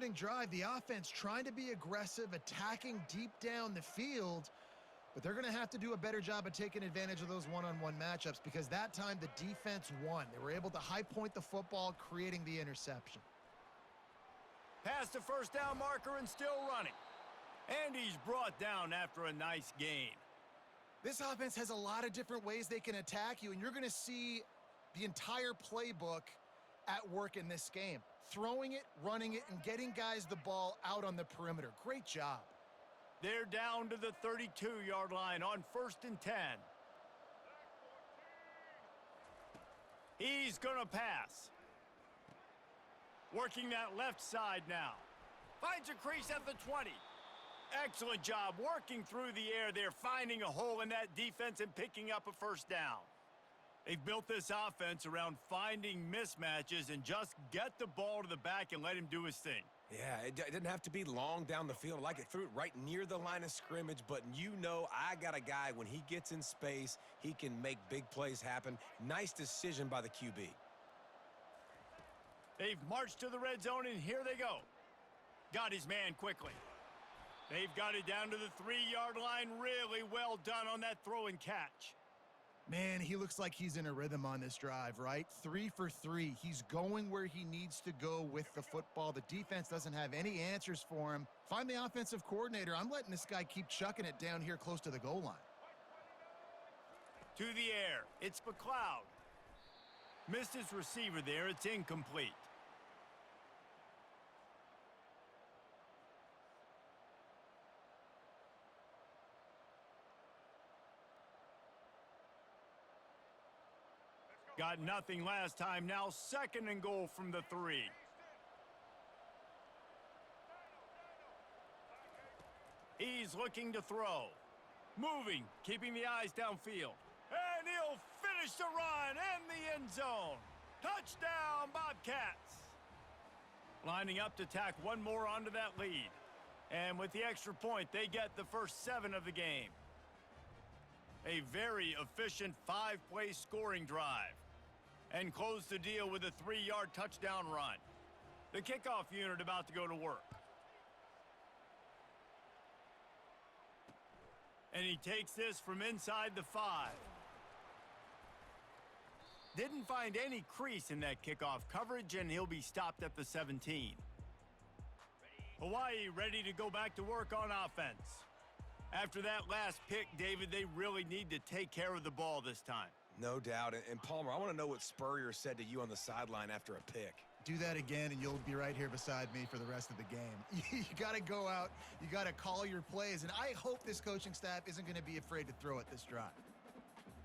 opening drive, the offense trying to be aggressive, attacking deep down the field, but they're going to have to do a better job of taking advantage of those one-on-one matchups because that time the defense won. They were able to high point the football, creating the interception. Past the first down marker and still running. And he's brought down after a nice gain. This offense has a lot of different ways they can attack you, and you're going to see the entire playbook at work in this game. Throwing it, running it, and getting guys the ball out on the perimeter. Great job. They're down to the 32-yard line on 1st and 10. He's going to pass. Working that left side now. Finds a crease at the 20. Excellent job working through the air there, finding a hole in that defense and picking up a first down. They've built this offense around finding mismatches and just get the ball to the back and let him do his thing. Yeah, it didn't have to be long down the field. I like it, threw it right near the line of scrimmage, but you know I got a guy, when he gets in space, he can make big plays happen. Nice decision by the QB. They've marched to the red zone, and here they go. Got his man quickly. They've got it down to the 3-yard line. Really well done on that throw and catch. Man, he looks like he's in a rhythm on this drive, right? 3 for 3. He's going where he needs to go with the football. The defense doesn't have any answers for him. Find the offensive coordinator. I'm letting this guy keep chucking it down here close to the goal line. To the air. It's McLeod. Missed his receiver there. It's incomplete. Got nothing last time. Now 2nd and goal from the 3. He's looking to throw. Moving, keeping the eyes downfield. And he'll finish the run in the end zone. Touchdown, Bobcats. Lining up to tack one more onto that lead. And with the extra point, they get the first 7 of the game. A very efficient 5-play scoring drive. And close the deal with a 3-yard touchdown run. The kickoff unit about to go to work. And he takes this from inside the 5. Didn't find any crease in that kickoff coverage, and he'll be stopped at the 17. Hawaii ready to go back to work on offense. After that last pick, David, they really need to take care of the ball this time. No doubt. And Palmer, I want to know what Spurrier said to you on the sideline after a pick. Do that again, and you'll be right here beside me for the rest of the game. You got to go out. You got to call your plays, and I hope this coaching staff isn't going to be afraid to throw it this drive.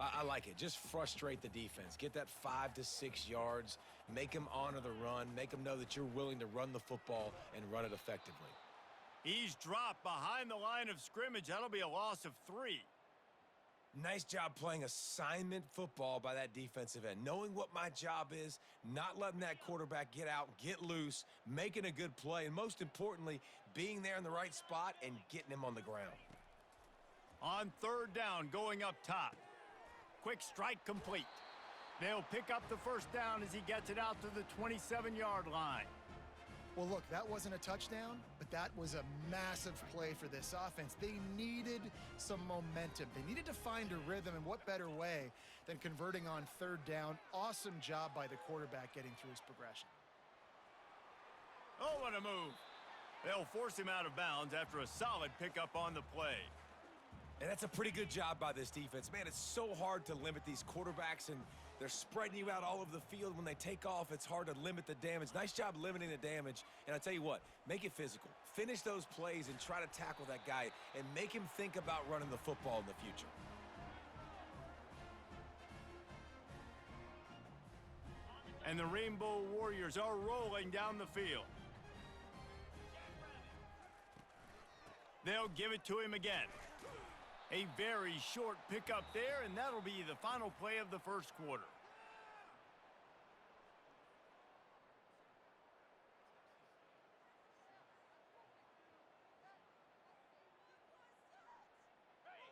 I like it. Just frustrate the defense. Get that 5 to 6 yards. Make them honor the run. Make them know that you're willing to run the football and run it effectively. He's dropped behind the line of scrimmage. That'll be a loss of 3. Nice job playing assignment football by that defensive end. Knowing what my job is, not letting that quarterback get out, get loose, making a good play, and most importantly, being there in the right spot and getting him on the ground. On 3rd down, going up top. Quick strike complete. They'll pick up the first down as he gets it out to the 27-yard line. Well, look, that wasn't a touchdown, but that was a massive play for this offense. They needed some momentum. They needed to find a rhythm, and what better way than converting on 3rd down. Awesome job by the quarterback getting through his progression. Oh, what a move. They'll force him out of bounds after a solid pickup on the play. And that's a pretty good job by this defense. Man, it's so hard to limit these quarterbacks, and they're spreading you out all over the field. When they take off, it's hard to limit the damage. Nice job limiting the damage. And I tell you what, make it physical. Finish those plays and try to tackle that guy and make him think about running the football in the future. And the Rainbow Warriors are rolling down the field. They'll give it to him again. A very short pickup there, and that'll be the final play of the first quarter.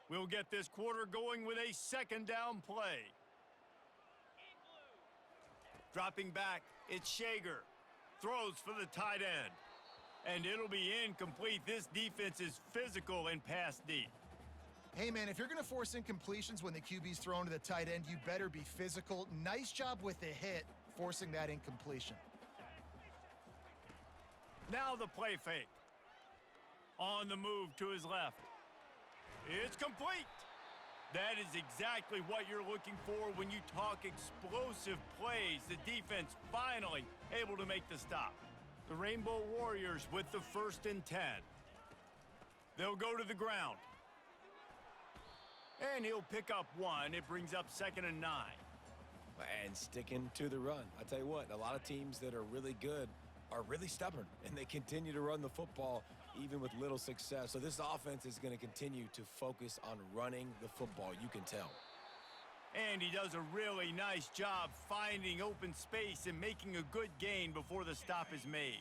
We'll get this quarter going with a 2nd down play. Dropping back, it's Shager. Throws for the tight end. And it'll be incomplete. This defense is physical and pass deep. Hey, man, if you're going to force incompletions when the QB's thrown to the tight end, you better be physical. Nice job with the hit, forcing that incompletion. Now the play fake. On the move to his left. It's complete. That is exactly what you're looking for when you talk explosive plays. The defense finally able to make the stop. The Rainbow Warriors with the 1st and 10. They'll go to the ground. And he'll pick up 1. It brings up 2nd and 9. And sticking to the run. I tell you what, a lot of teams that are really good are really stubborn, and they continue to run the football even with little success. So this offense is going to continue to focus on running the football, you can tell. And he does a really nice job finding open space and making a good gain before the stop is made.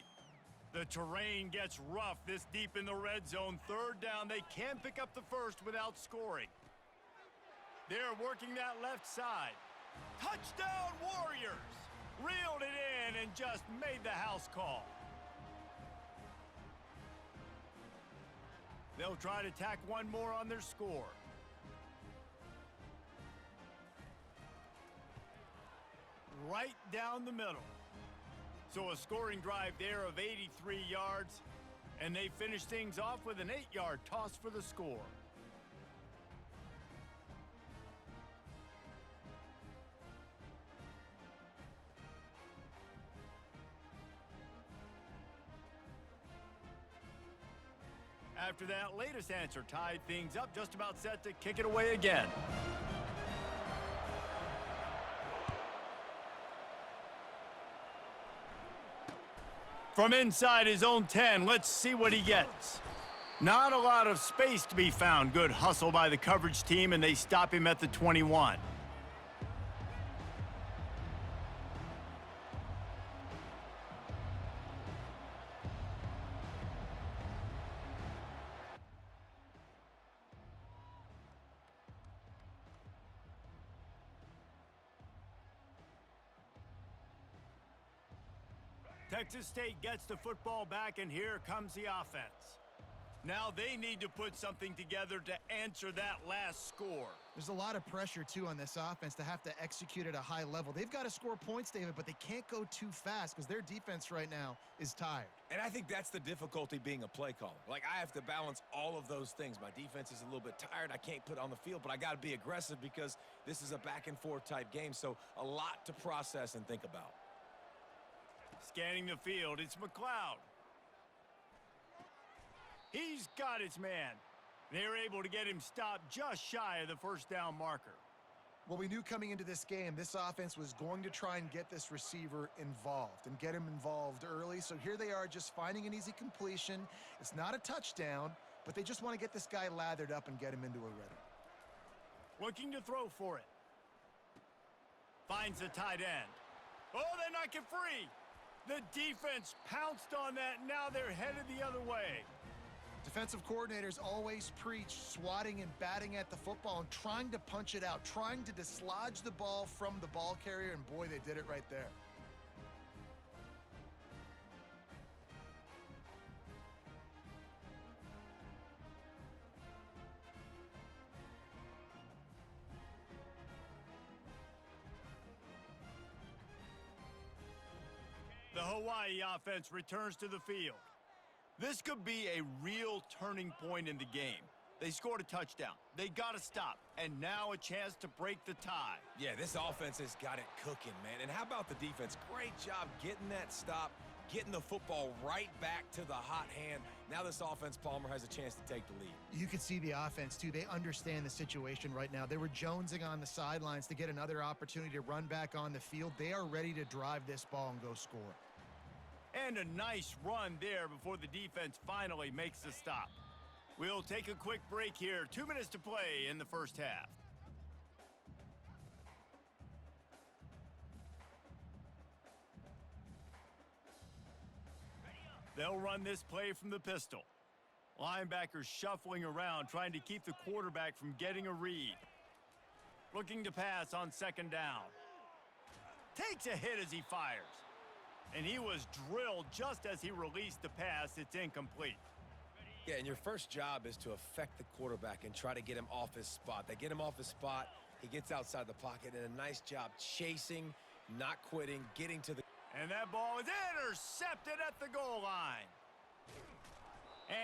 The terrain gets rough this deep in the red zone. 3rd down, they can pick up the 1st without scoring. They're working that left side. Touchdown Warriors! Reeled it in and just made the house call. They'll try to tack 1 more on their score. Right down the middle. So a scoring drive there of 83 yards, and they finish things off with an 8-yard toss for the score. After that latest answer tied things up, just about set to kick it away again. From inside his own 10, let's see what he gets. Not a lot of space to be found. Good hustle by the coverage team, and they stop him at the 21. Texas State gets the football back, and here comes the offense. Now they need to put something together to answer that last score. There's a lot of pressure, too, on this offense to have to execute at a high level. They've got to score points, David, but they can't go too fast because their defense right now is tired. And I think that's the difficulty being a play caller. Like, I have to balance all of those things. My defense is a little bit tired. I can't put on the field, but I got to be aggressive because this is a back-and-forth type game, so a lot to process and think about. Scanning the field, it's McLeod. He's got his man. They're able to get him stopped just shy of the 1st down marker. Well, we knew coming into this game, this offense was going to try and get this receiver involved and get him involved early. So here they are just finding an easy completion. It's not a touchdown, but they just want to get this guy lathered up and get him into a rhythm. Looking to throw for it. Finds the tight end. Oh, they knock it free. The defense pounced on that. Now they're headed the other way. Defensive coordinators always preach swatting and batting at the football and trying to punch it out, trying to dislodge the ball from the ball carrier, and boy, they did it right there. The Hawaii offense returns to the field. This could be a real turning point in the game. They scored a touchdown. They got to stop. And now a chance to break the tie. Yeah, this offense has got it cooking, man. And how about the defense? Great job getting that stop, getting the football right back to the hot hand. Now this offense, Palmer, has a chance to take the lead. You can see the offense, too. They understand the situation right now. They were jonesing on the sidelines to get another opportunity to run back on the field. They are ready to drive this ball and go score. And a nice run there before the defense finally makes the stop. We'll take a quick break here. 2 minutes to play in the first half. They'll run this play from the pistol. Linebackers shuffling around, trying to keep the quarterback from getting a read. Looking to pass on 2nd down. Takes a hit as he fires. And he was drilled just as he released the pass. It's incomplete. Yeah, and your first job is to affect the quarterback and try to get him off his spot. They get him off his spot, he gets outside the pocket, and a nice job chasing, not quitting, getting to the... And that ball is intercepted at the goal line.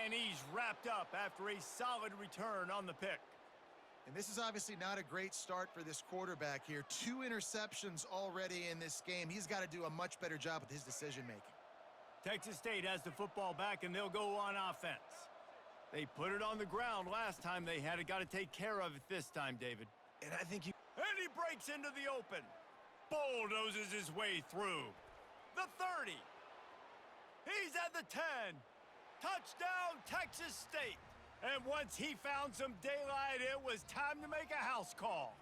And he's wrapped up after a solid return on the pick. And this is obviously not a great start for this quarterback here. 2 interceptions already in this game. He's got to do a much better job with his decision-making. Texas State has the football back, and they'll go on offense. They put it on the ground last time they had it. Got to take care of it this time, David. And I think you... And he breaks into the open. Bulldozes his way through. The 30. He's at the 10. Touchdown, Texas State. And once he found some daylight, it was time to make a house call.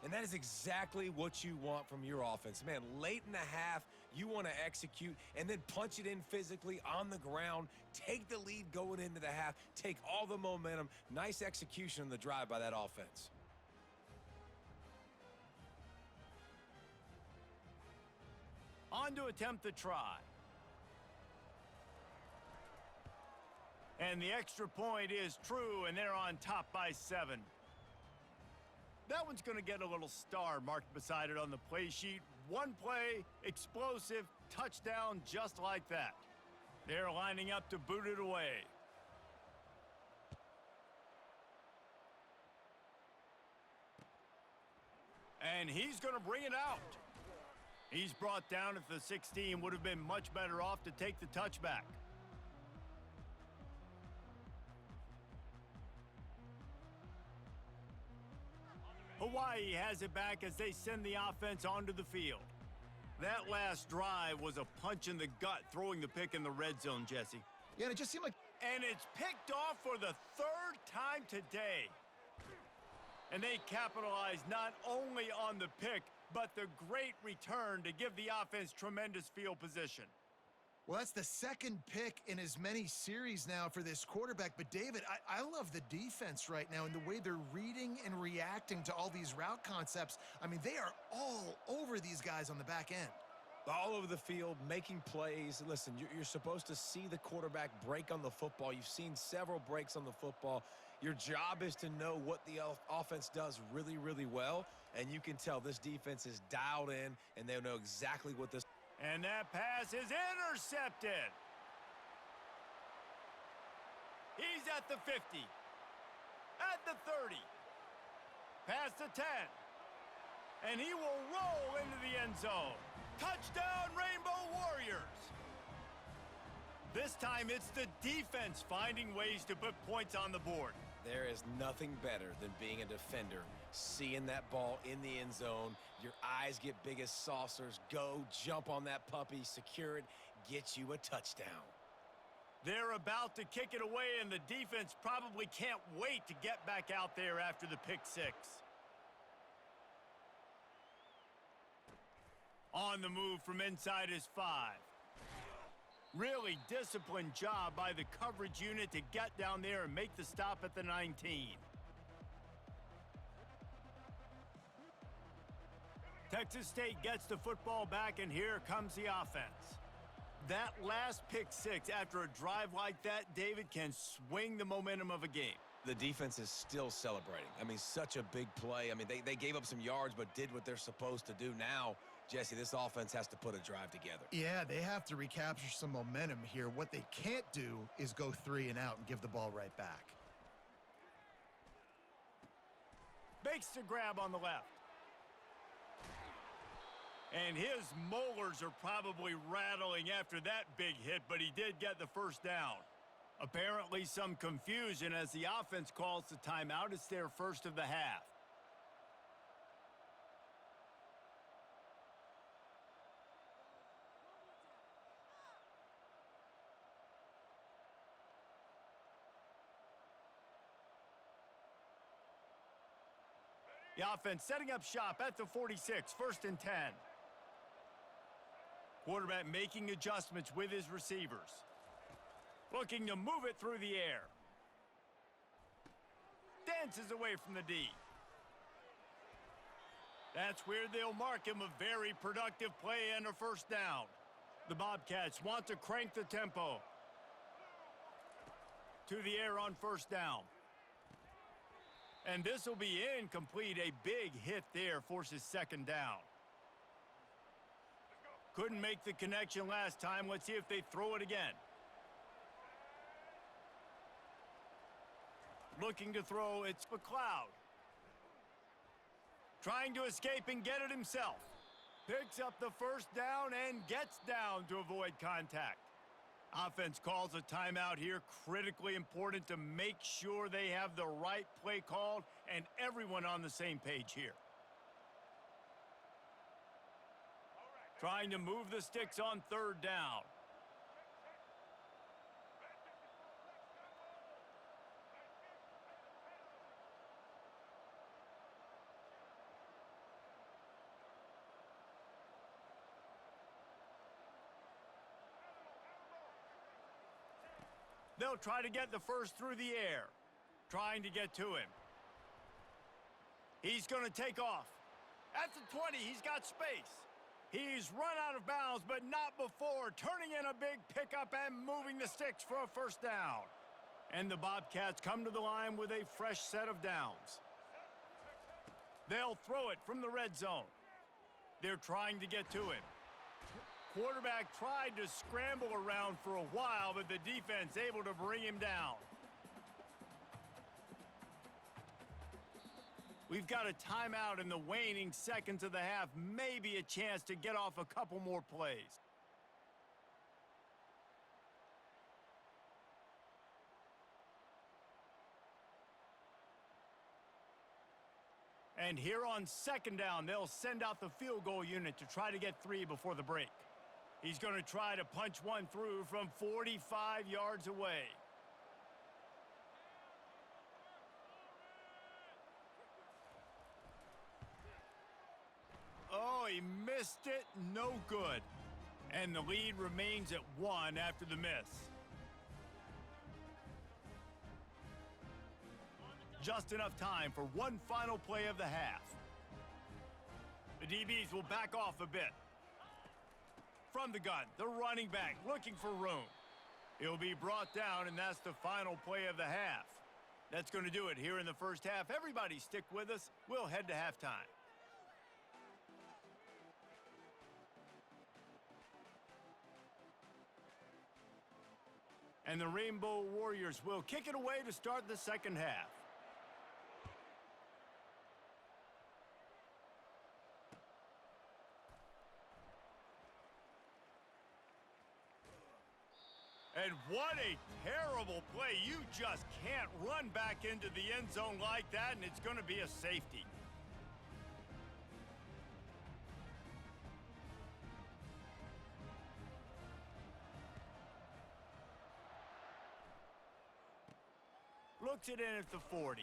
And that is exactly what you want from your offense. Man, late in the half, you want to execute and then punch it in physically on the ground, take the lead going into the half, take all the momentum. Nice execution on the drive by that offense. On to attempt the try. And the extra point is true, and they're on top by 7. That one's going to get a little star marked beside it on the play sheet. One play, explosive, touchdown just like that. They're lining up to boot it away. And he's going to bring it out. He's brought down at the 16. Would have been much better off to take the touchback. Hawaii has it back as they send the offense onto the field. That last drive was a punch in the gut, throwing the pick in the red zone, Jesse. Yeah, and it just seemed like... And it's picked off for the 3rd time today. And they capitalized not only on the pick, but the great return to give the offense tremendous field position. Well, that's the 2nd pick in as many series now for this quarterback. But, David, I love the defense right now and the way they're reading and reacting to all these route concepts. I mean, they are all over these guys on the back end. All over the field, making plays. Listen, you're supposed to see the quarterback break on the football. You've seen several breaks on the football. Your job is to know what the offense does really, really well. And you can tell this defense is dialed in, and they know exactly what this... And that pass is intercepted. He's at the 50. At the 30. Past the 10. And he will roll into the end zone. Touchdown, Rainbow Warriors. This time it's the defense finding ways to put points on the board. There is nothing better than being a defender, seeing that ball in the end zone. Your eyes get big as saucers. Go, jump on that puppy, secure it, get you a touchdown. They're about to kick it away, and the defense probably can't wait to get back out there after the pick 6. On the move from inside his 5. Really disciplined job by the coverage unit to get down there and make the stop at the 19. Texas State gets the football back, and here comes the offense. That last pick 6 after a drive like that, David, can swing the momentum of a game. The defense is still celebrating. I mean, such a big play. I mean, they gave up some yards but did what they're supposed to do. Now, Jesse, this offense has to put a drive together. Yeah, they have to recapture some momentum here. What they can't do is go 3 and out and give the ball right back. Makes the grab on the left. And his molars are probably rattling after that big hit, but he did get the first down. Apparently some confusion as the offense calls the timeout. It's their first of the half. The offense setting up shop at the 46, 1st and 10. Quarterback making adjustments with his receivers. Looking to move it through the air. Dances away from the D. That's where they'll mark him a very productive play and a first down. The Bobcats want to crank the tempo. To the air on first down. And this will be incomplete. A big hit there forces second down. Couldn't make the connection last time. Let's see if they throw it again. Looking to throw, it's McLeod. Trying to escape and get it himself. Picks up the first down and gets down to avoid contact. Offense calls a timeout here. Critically important to make sure they have the right play called and everyone on the same page here. Trying to move the sticks on third down. They'll try to get the first through the air. Trying to get to him. He's going to take off. At the 20, he's got space. He's run out of bounds, but not before turning in a big pickup and moving the sticks for a first down. And the Bobcats come to the line with a fresh set of downs. They'll throw it from the red zone. They're trying to get to him. Quarterback tried to scramble around for a while, but the defense able to bring him down. We've got a timeout in the waning seconds of the half. Maybe a chance to get off a couple more plays. And here on second down, they'll send out the field goal unit to try to get 3 before the break. He's going to try to punch one through from 45 yards away. Oh, he missed it. No good. And the lead remains at 1 after the miss. Just enough time for one final play of the half. The DBs will back off a bit. From the gun, the running back looking for room. He'll be brought down, and that's the final play of the half. That's going to do it here in the first half. Everybody stick with us. We'll head to halftime. And the Rainbow Warriors will kick it away to start the second half. And what a terrible play. You just can't run back into the end zone like that, and it's going to be a safety. Looks it in at the 40.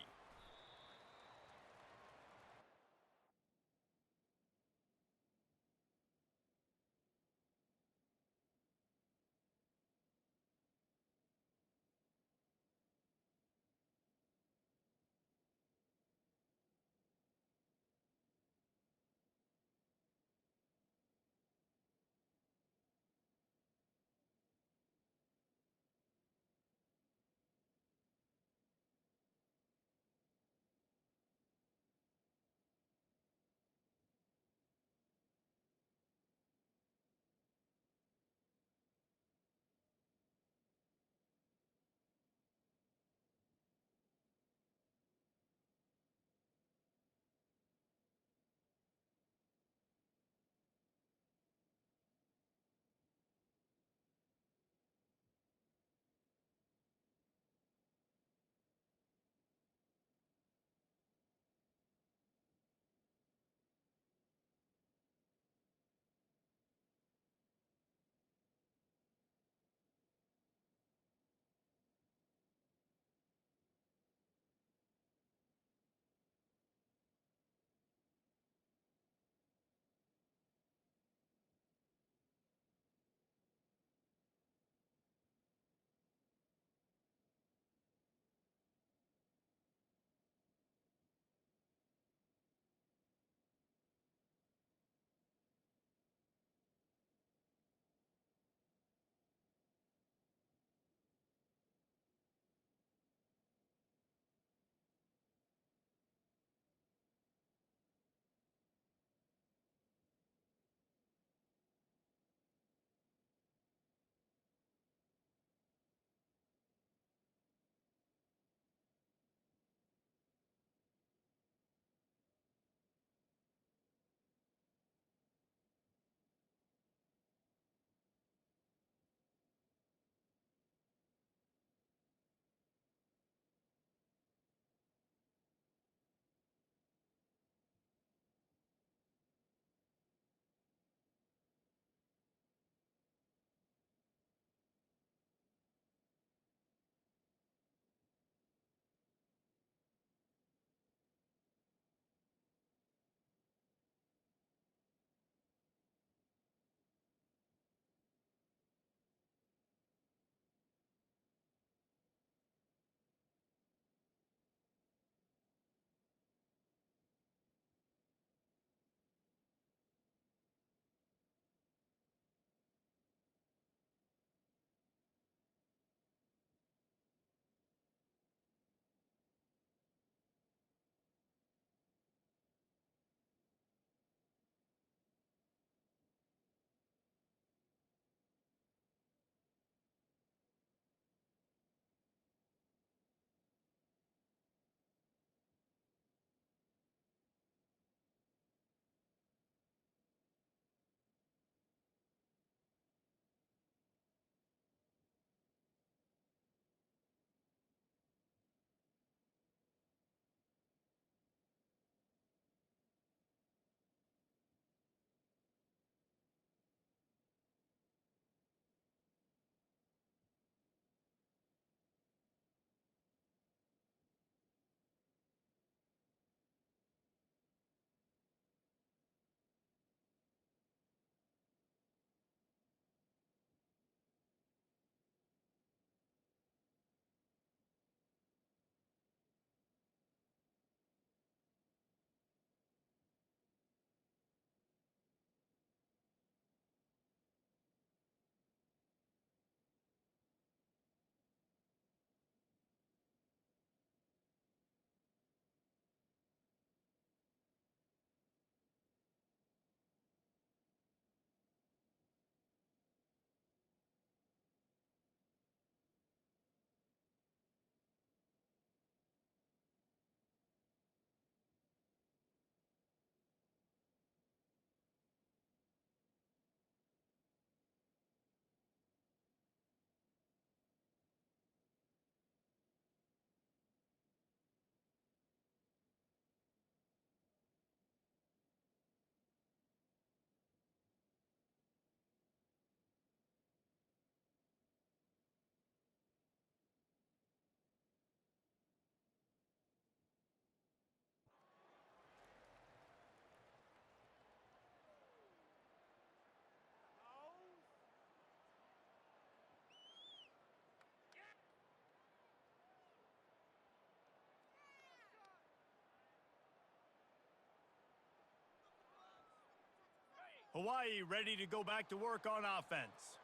Hawaii ready to go back to work on offense.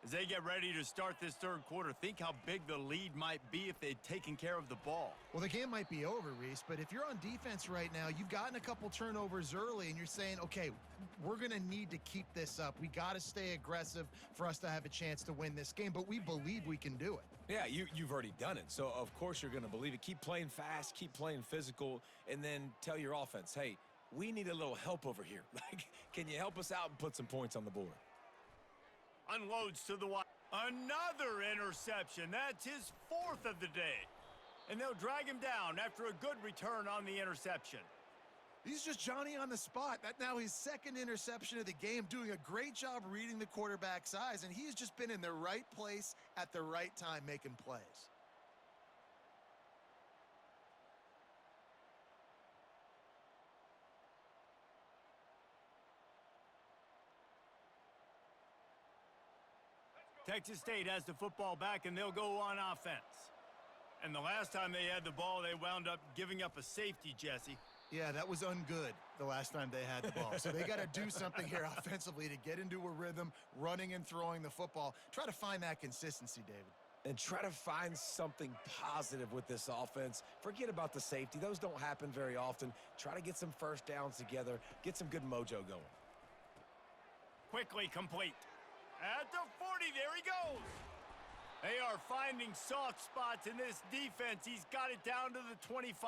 As they get ready to start this third quarter, think how big the lead might be if they'd taken care of the ball. Well, the game might be over, Reese, but if you're on defense right now, you've gotten a couple turnovers early, and you're saying, okay, we're going to need to keep this up. We got to stay aggressive for us to have a chance to win this game, but we believe we can do it. Yeah, you've already done it, so of course you're going to believe it. Keep playing fast, keep playing physical, and then tell your offense, hey, we need a little help over here. Like, can you help us out and put some points on the board? Unloads to the wide. Another interception. That's his fourth of the day. And they'll drag him down after a good return on the interception. He's just Johnny on the spot. That now his second interception of the game, doing a great job reading the quarterback's eyes, and he's just been in the right place at the right time making plays. Texas State has the football back, and they'll go on offense. And the last time they had the ball, they wound up giving up a safety, Jesse. Yeah, that was ungood the last time they had the ball. So they got to do something here offensively to get into a rhythm, running and throwing the football. Try to find that consistency, David. And try to find something positive with this offense. Forget about the safety. Those don't happen very often. Try to get some first downs together, get some good mojo going. Quickly complete. At the 40, there he goes. They are finding soft spots in this defense. He's got it down to the 25.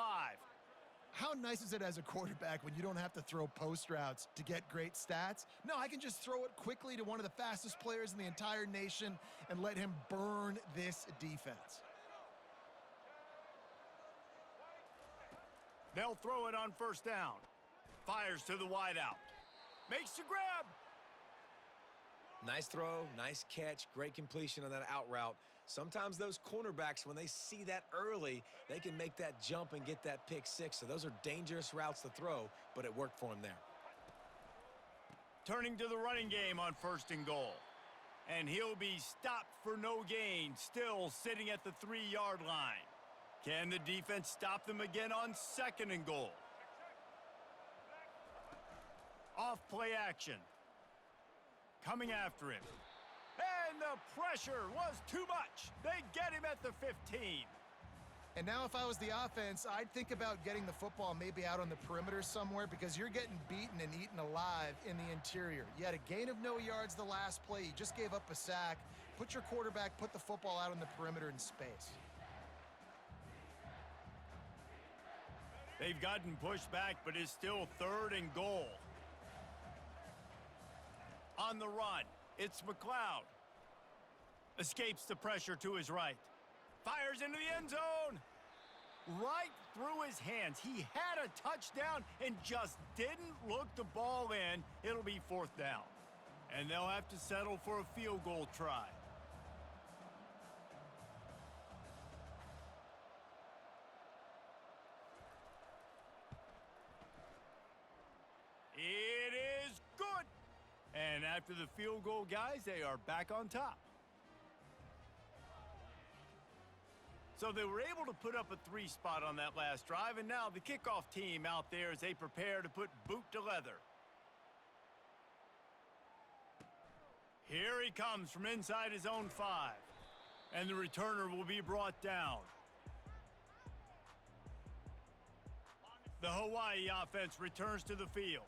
How nice is it as a quarterback when you don't have to throw post routes to get great stats? No, I can just throw it quickly to one of the fastest players in the entire nation and let him burn this defense. They'll throw it on first down. Fires to the wideout. Makes the grab. Nice throw, nice catch, great completion on that out route. Sometimes those cornerbacks, when they see that early, they can make that jump and get that pick six. So those are dangerous routes to throw, but it worked for him there. Turning to the running game on first and goal. And he'll be stopped for no gain, still sitting at the 3-yard line. Can the defense stop them again on second and goal? Off play action. Coming after him. And the pressure was too much. They get him at the 15. And now if I was the offense, I'd think about getting the football maybe out on the perimeter somewhere, because you're getting beaten and eaten alive in the interior. You had a gain of no yards the last play. You just gave up a sack. Put your quarterback, put the football out on the perimeter in space. They've gotten pushed back, but it's still third and goal. On the run, it's McLeod. Escapes the pressure to his right. Fires into the end zone. Right through his hands. He had a touchdown and just didn't look the ball in. It'll be fourth down. And they'll have to settle for a field goal try. It is good. And after the field goal, guys, they are back on top. So they were able to put up a 3 spot on that last drive, and now the kickoff team out there as they prepare to put boot to leather. Here he comes from inside his own 5. And the returner will be brought down. The Hawaii offense returns to the field.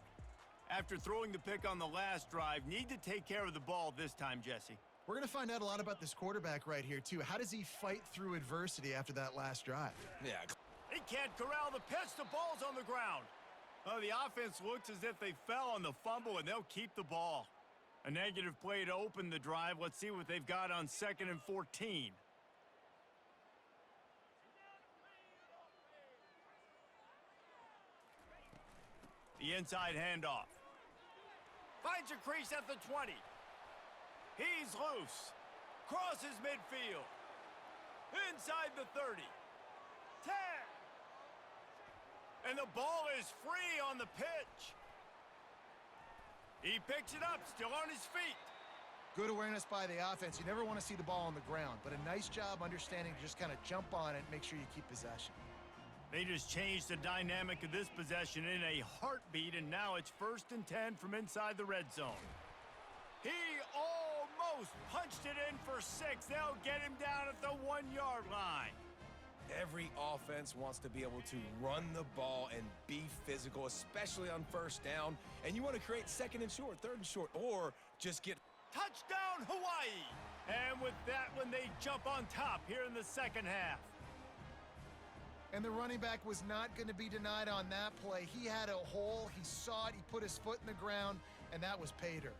After throwing the pick on the last drive, need to take care of the ball this time, Jesse. We're going to find out a lot about this quarterback right here, too. How does he fight through adversity after that last drive? Yeah. He can't corral the pitch. The ball's on the ground. The offense looks as if they fell on the fumble, and they'll keep the ball. A negative play to open the drive. Let's see what they've got on 2nd and 14. The inside handoff. Finds a crease at the 20. He's loose. Crosses midfield. Inside the 30. 10. And the ball is free on the pitch. He picks it up, still on his feet. Good awareness by the offense. You never want to see the ball on the ground, but a nice job understanding to just kind of jump on it and make sure you keep possession. They just changed the dynamic of this possession in a heartbeat, and now it's 1st and 10 from inside the red zone. He almost punched it in for 6. They'll get him down at the 1-yard line. Every offense wants to be able to run the ball and be physical, especially on 1st down. And you want to create 2nd and short, 3rd and short, or just get... Touchdown, Hawaii! And with that one, they jump on top here in the 2nd half. And the running back was not going to be denied on that play. He had a hole, he saw it, he put his foot in the ground, and that was pay dirt.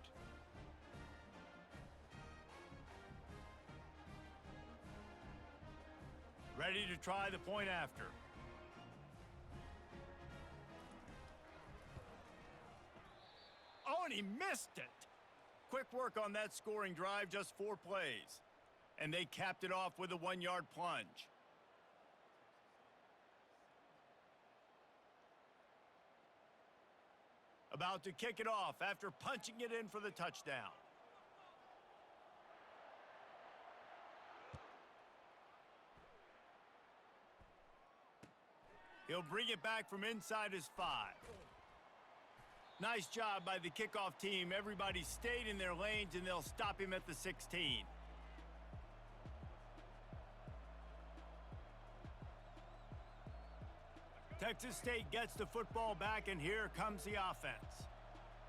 Ready to try the point after. Oh, and he missed it. Quick work on that scoring drive, just 4 plays. And they capped it off with a 1-yard plunge. About to kick it off after punching it in for the touchdown. He'll bring it back from inside his 5. Nice job by the kickoff team. Everybody stayed in their lanes, and they'll stop him at the 16. Texas State gets the football back, and here comes the offense.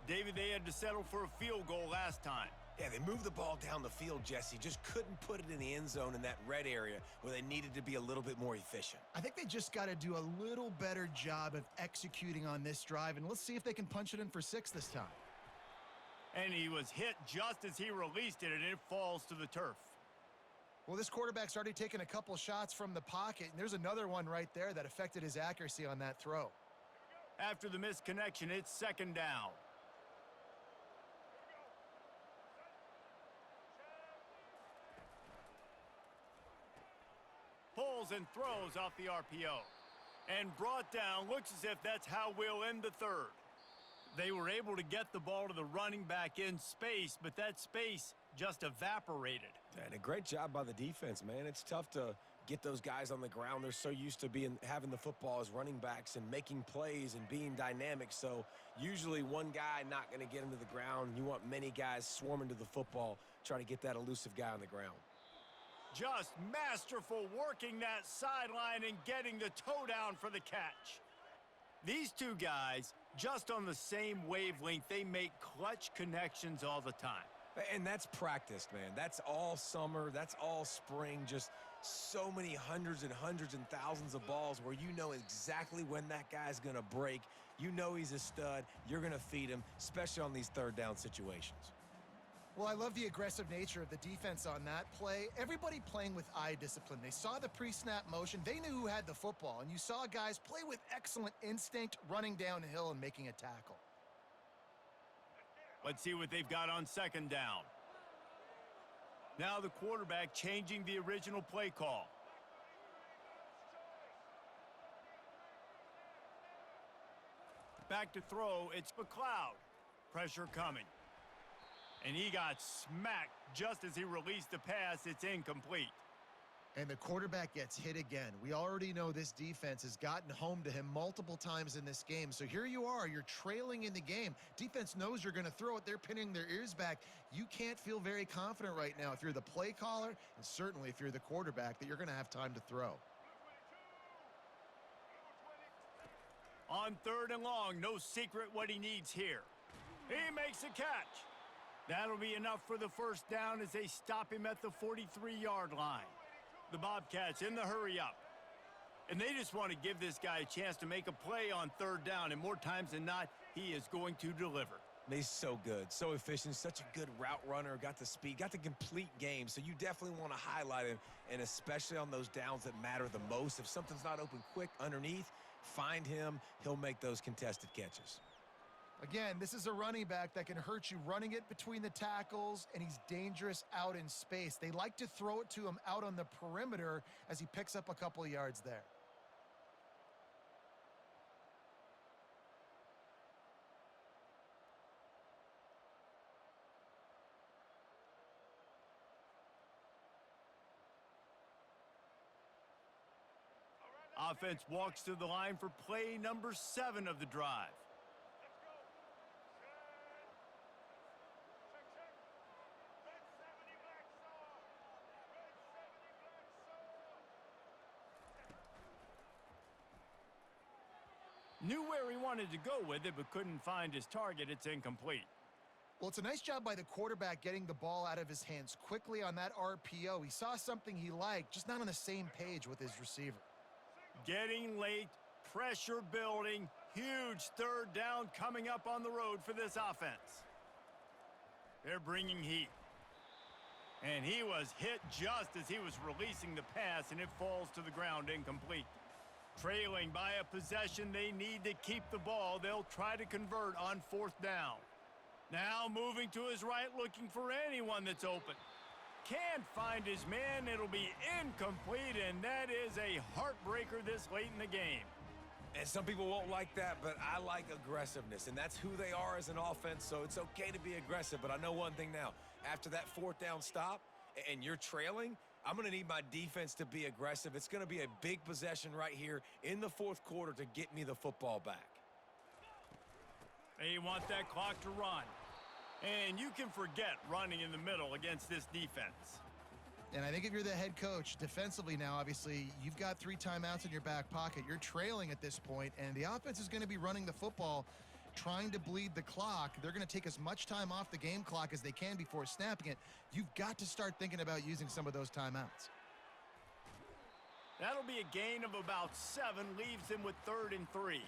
David, they had to settle for a field goal last time. Yeah, they moved the ball down the field, Jesse. Just couldn't put it in the end zone in that red area where they needed to be a little bit more efficient. I think they just got to do a little better job of executing on this drive, and let's see if they can punch it in for 6 this time. And he was hit just as he released it, and it falls to the turf. Well, this quarterback's already taken a couple shots from the pocket, and there's another one right there that affected his accuracy on that throw. After the missed connection, it's 2nd down. Pulls and throws off the RPO. And brought down. Looks as if that's how we'll end the 3rd. They were able to get the ball to the running back in space, but that space just evaporated. And a great job by the defense, man. It's tough to get those guys on the ground. They're so used to having the football as running backs and making plays and being dynamic. So usually one guy not going to get him to the ground. You want many guys swarming to the football, trying to get that elusive guy on the ground. Just masterful working that sideline and getting the toe down for the catch. These two guys, just on the same wavelength, they make clutch connections all the time. And that's practiced, man. That's all summer. That's all spring. Just so many hundreds and thousands of balls where you know exactly when that guy's going to break. You know he's a stud. You're going to feed him, especially on these 3rd down situations. Well, I love the aggressive nature of the defense on that play. Everybody playing with eye discipline. They saw the pre-snap motion. They knew who had the football. And you saw guys play with excellent instinct, running downhill and making a tackle. Let's see what they've got on 2nd down. Now the quarterback changing the original play call. Back to throw, it's McLeod. Pressure coming. And he got smacked just as he released the pass. It's incomplete. And the quarterback gets hit again. We already know this defense has gotten home to him multiple times in this game. So here you are, you're trailing in the game. Defense knows you're going to throw it. They're pinning their ears back. You can't feel very confident right now if you're the play caller, and certainly if you're the quarterback, that you're going to have time to throw. On 3rd and long, no secret what he needs here. He makes a catch. That'll be enough for the 1st down as they stop him at the 43-yard line. The Bobcats in the hurry-up. And they just want to give this guy a chance to make a play on 3rd down, and more times than not, he is going to deliver. He's so good, so efficient, such a good route runner, got the speed, got the complete game, so you definitely want to highlight him, and especially on those downs that matter the most. If something's not open quick underneath, find him. He'll make those contested catches. Again, this is a running back that can hurt you running it between the tackles, and he's dangerous out in space. They like to throw it to him out on the perimeter as he picks up a couple of yards there. Offense walks to the line for play number 7 of the drive. Knew where he wanted to go with it, but couldn't find his target. It's incomplete. Well, it's a nice job by the quarterback getting the ball out of his hands quickly on that RPO. He saw something he liked, just not on the same page with his receiver. Getting late, pressure building, huge third down coming up on the road for this offense. They're bringing heat. And he was hit just as he was releasing the pass, and it falls to the ground incomplete. Trailing by a possession, they need to keep the ball. They'll try to convert on 4th down. Now moving to his right, looking for anyone that's open. Can't find his man. It'll be incomplete, and that is a heartbreaker this late in the game. And some people won't like that, but I like aggressiveness, and that's who they are as an offense, so it's okay to be aggressive. But I know one thing now. After that 4th down stop and you're trailing, I'm going to need my defense to be aggressive. It's going to be a big possession right here in the 4th quarter to get me the football back. They want that clock to run. And you can forget running in the middle against this defense. And I think if you're the head coach, defensively now, obviously, you've got 3 timeouts in your back pocket. You're trailing at this point, and the offense is going to be running the football, trying to bleed the clock. They're going to take as much time off the game clock as they can before snapping it. You've got to start thinking about using some of those timeouts. That'll be a gain of about 7, leaves them with 3rd and 3.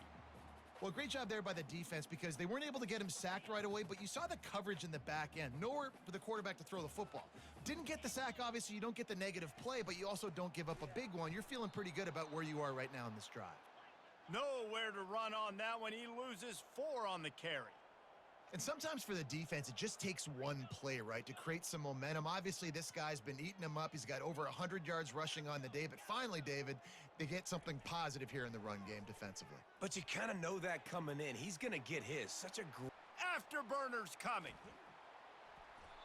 Well, great job there by the defense because they weren't able to get him sacked right away, but you saw the coverage in the back end. Nowhere for the quarterback to throw the football. Didn't get the sack, obviously. You don't get the negative play, but you also don't give up a big one. You're feeling pretty good about where you are right now in this drive. Nowhere to run on that one. He loses 4 on the carry. And sometimes for the defense, it just takes one play, right, to create some momentum. Obviously, this guy's been eating him up. He's got over 100 yards rushing on the day. But finally, David, they get something positive here in the run game defensively. But you kind of know that coming in. He's going to get his. Such a great... Afterburner's coming.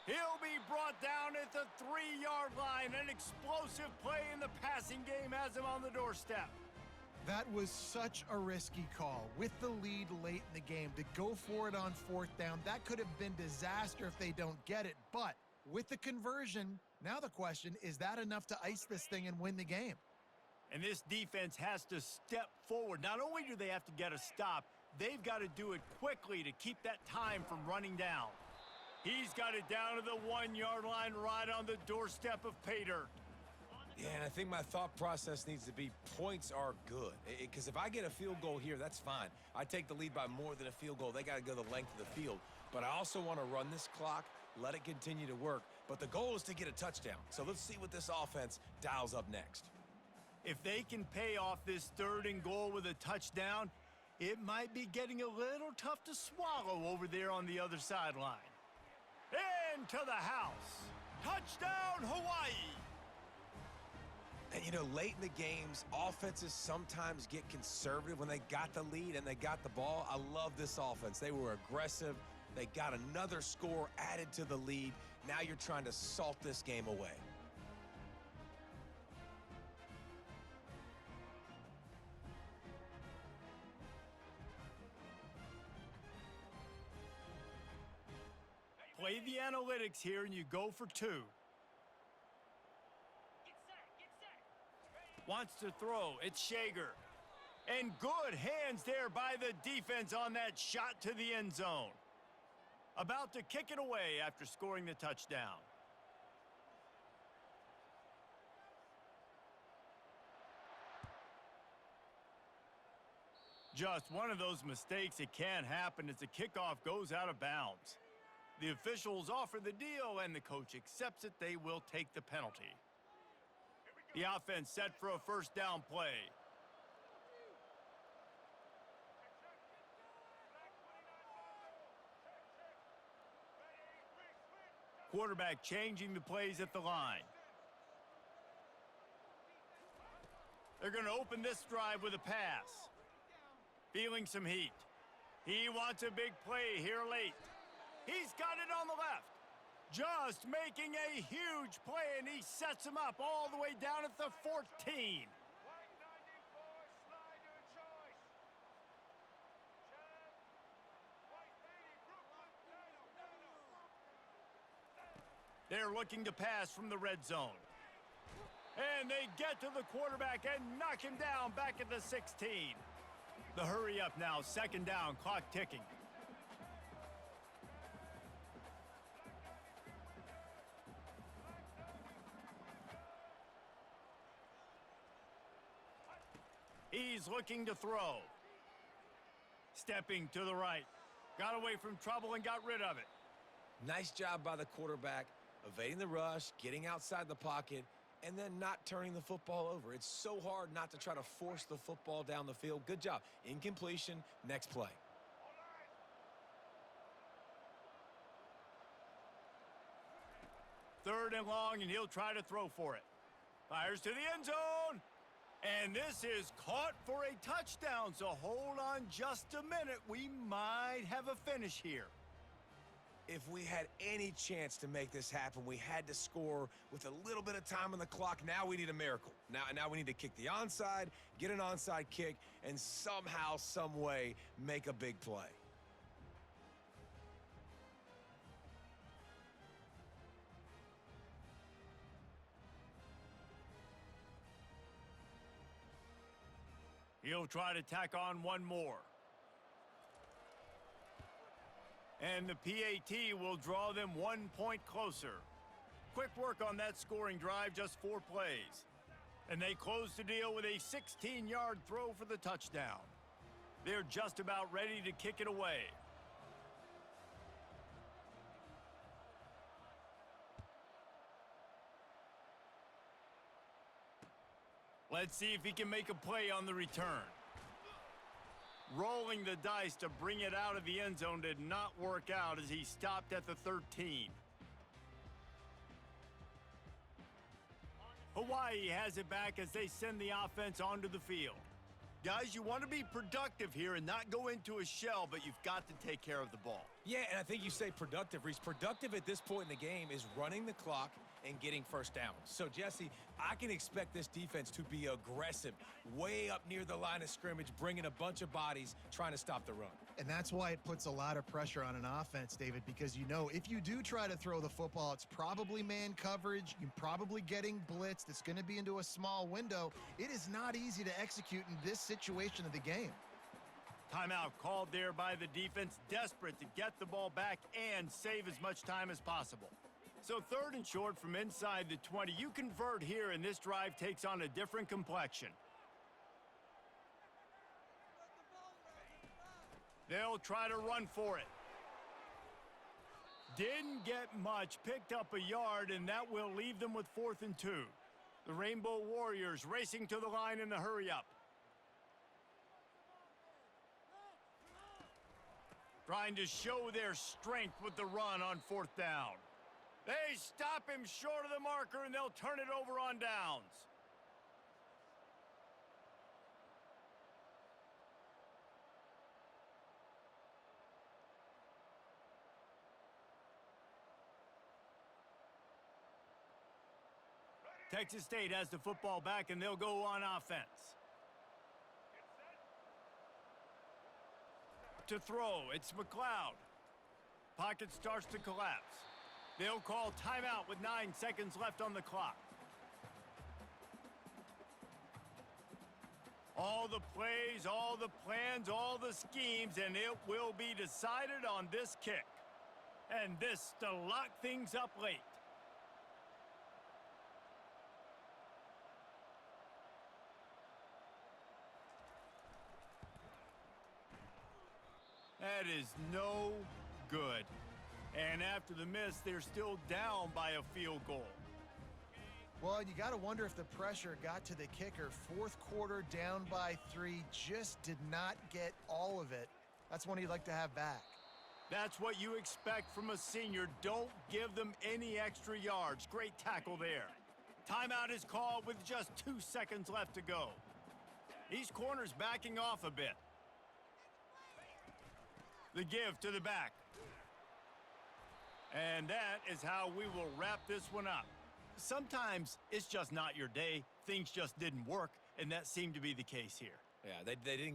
He'll be brought down at the 3-yard line. An explosive play in the passing game has him on the doorstep. That was such a risky call. With the lead late in the game, to go for it on 4th down, that could have been disaster if they don't get it. But with the conversion, now the question, is that enough to ice this thing and win the game? And this defense has to step forward. Not only do they have to get a stop, they've got to do it quickly to keep that time from running down. He's got it down to the 1-yard line right on the doorstep of pay dirt. Yeah, and I think my thought process needs to be points are good. Because if I get a field goal here, that's fine. I take the lead by more than a field goal. They got to go the length of the field. But I also want to run this clock, let it continue to work. But the goal is to get a touchdown. So let's see what this offense dials up next. If they can pay off this 3rd and goal with a touchdown, it might be getting a little tough to swallow over there on the other sideline. Into the house. Touchdown, Hawaii! And, you know, late in the games, offenses sometimes get conservative when they got the lead and they got the ball. I love this offense. They were aggressive. They got another score added to the lead. Now you're trying to salt this game away. Play the analytics here and you go for 2. Wants to throw. It's Shager. And good hands there by the defense on that shot to the end zone. About to kick it away after scoring the touchdown. Just one of those mistakes. It can't happen as the kickoff goes out of bounds. The officials offer the deal and the coach accepts it. They will take the penalty. The offense set for a 1st down play. Quarterback changing the plays at the line. They're going to open this drive with a pass. Feeling some heat. He wants a big play here late. He's got it on the left. Just making a huge play, and he sets him up all the way down at the 14. They're looking to pass from the red zone. And they get to the quarterback and knock him down back at the 16. The hurry up now, second down, clock ticking. He's looking to throw. Stepping to the right. Got away from trouble and got rid of it. Nice job by the quarterback, evading the rush, getting outside the pocket, and then not turning the football over. It's so hard not to try to force the football down the field. Good job. Incompletion, next play. Third and long, and he'll try to throw for it. Fires to the end zone. And this is caught for a touchdown, so hold on just a minute. We might have a finish here. If we had any chance to make this happen, we had to score with a little bit of time on the clock. Now we need a miracle. Now we need to kick the onside, get an onside kick, and somehow, some way, make a big play. He'll try to tack on one more. And the PAT will draw them 1 point closer. Quick work on that scoring drive, just 4 plays. And they close the deal with a 16-yard throw for the touchdown. They're just about ready to kick it away. Let's see if he can make a play on the return. Rolling the dice to bring it out of the end zone did not work out as he stopped at the 13. Hawaii has it back as they send the offense onto the field. Guys, you want to be productive here and not go into a shell, but you've got to take care of the ball. Yeah, and I think you say productive, Reese. Productive at this point in the game is running the clock and getting first down. So, Jesse, I can expect this defense to be aggressive, way up near the line of scrimmage, bringing a bunch of bodies, trying to stop the run. And that's why it puts a lot of pressure on an offense, David, because you know if you do try to throw the football, it's probably man coverage. You're probably getting blitzed. It's going to be into a small window. It is not easy to execute in this situation of the game. Timeout called there by the defense, desperate to get the ball back and save as much time as possible. So third and short from inside the 20. You convert here, and this drive takes on a different complexion. They'll try to run for it. Didn't get much, picked up a yard, and that will leave them with 4th and 2. The Rainbow Warriors racing to the line in the hurry-up. Trying to show their strength with the run on 4th down. They stop him short of the marker, and they'll turn it over on downs. Texas State has the football back, and they'll go on offense. To throw, it's McLeod. Pocket starts to collapse. They'll call timeout with 9 seconds left on the clock. All the plays, all the plans, all the schemes, and it will be decided on this kick. And this to lock things up late. That is no good. And after the miss, they're still down by a field goal. Well, you got to wonder if the pressure got to the kicker. 4th quarter, down by 3, just did not get all of it. That's one you'd like to have back. That's what you expect from a senior. Don't give them any extra yards. Great tackle there. Timeout is called with just 2 seconds left to go. These corners backing off a bit. The give to the back. And that is how we will wrap this one up. Sometimes it's just not your day. Things just didn't work, and that seemed to be the case here. Yeah, they didn't get